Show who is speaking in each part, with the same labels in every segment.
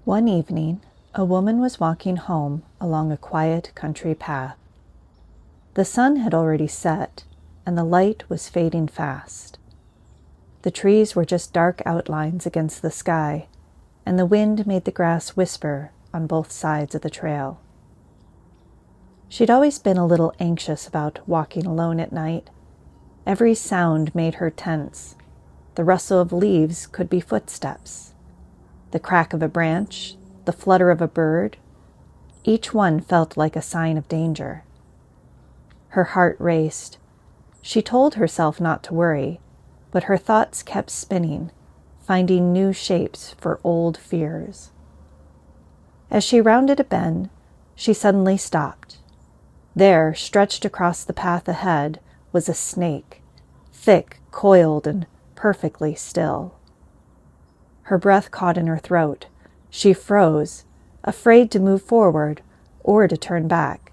Speaker 1: One evening, a woman was walking home along a quiet country path. The sun had already set, and the light was fading fast. The trees were just dark outlines against the sky, and the wind made the grass whisper on both sides of the trail. She'd always been a little anxious about walking alone at night. Every sound made her tense. The rustle of leaves could be footsteps. The crack of a branch, the flutter of a bird, each one felt like a sign of danger. Her heart raced. She told herself not to worry, but her thoughts kept spinning, finding new shapes for old fears. As she rounded a bend, she suddenly stopped. There, stretched across the path ahead, was a snake, thick, coiled, and perfectly still. Her breath caught in her throat. She froze, afraid to move forward or to turn back.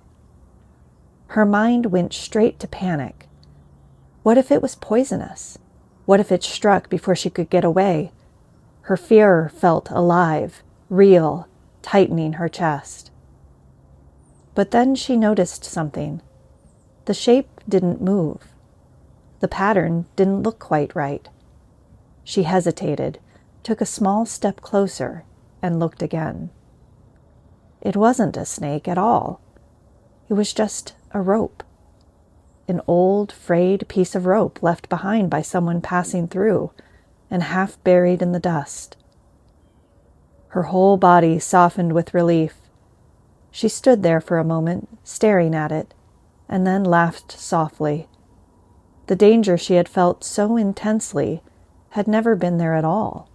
Speaker 1: Her mind went straight to panic. What if it was poisonous? What if it struck before she could get away? Her fear felt alive, real, tightening her chest. But then she noticed something. The shape didn't move. The pattern didn't look quite right. She hesitated, took a small step closer, and looked again. It wasn't a snake at all. It was just a rope. An old, frayed piece of rope left behind by someone passing through and half buried in the dust. Her whole body softened with relief. She stood there for a moment, staring at it, and then laughed softly. The danger she had felt so intensely had never been there at all.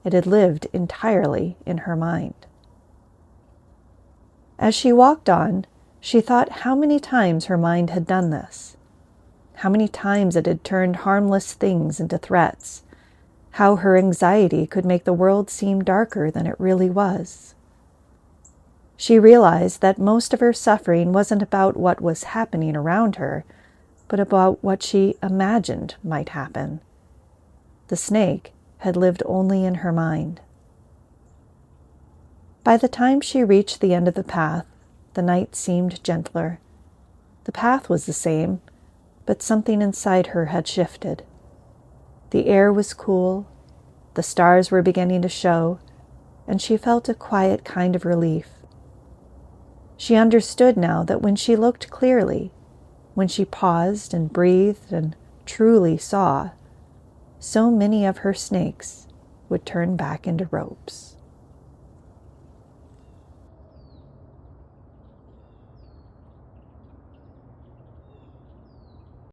Speaker 1: It had lived entirely in her mind. As she walked on, she thought how many times her mind had done this, how many times it had turned harmless things into threats, how her anxiety could make the world seem darker than it really was. She realized that most of her suffering wasn't about what was happening around her, but about what she imagined might happen. The snake had lived only in her mind. By the time she reached the end of the path, the night seemed gentler. The path was the same, but something inside her had shifted. The air was cool, the stars were beginning to show, and she felt a quiet kind of relief. She understood now that when she looked clearly, when she paused and breathed and truly saw, so many of her snakes would turn back into ropes.